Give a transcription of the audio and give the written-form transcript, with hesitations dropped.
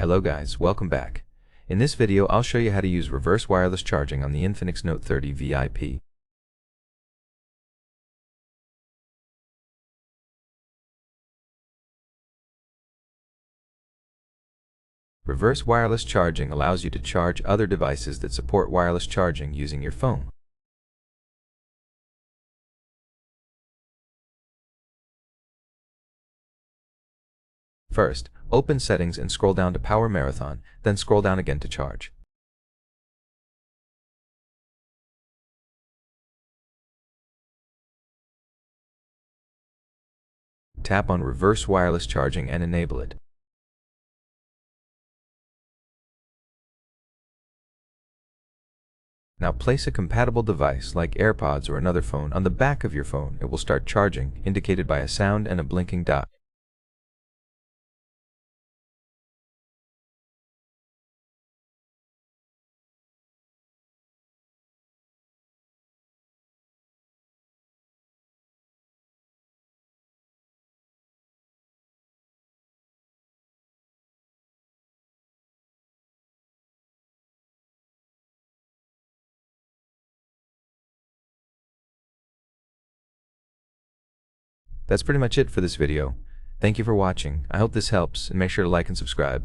Hello guys, welcome back. In this video I'll show you how to use reverse wireless charging on the INFINIX Note 30 VIP. Reverse wireless charging allows you to charge other devices that support wireless charging using your phone. First, open Settings and scroll down to Power Marathon, then scroll down again to Charge. Tap on Reverse Wireless Charging and enable it. Now place a compatible device like AirPods or another phone on the back of your phone. It will start charging, indicated by a sound and a blinking dot. That's pretty much it for this video. Thank you for watching. I hope this helps, and make sure to like and subscribe.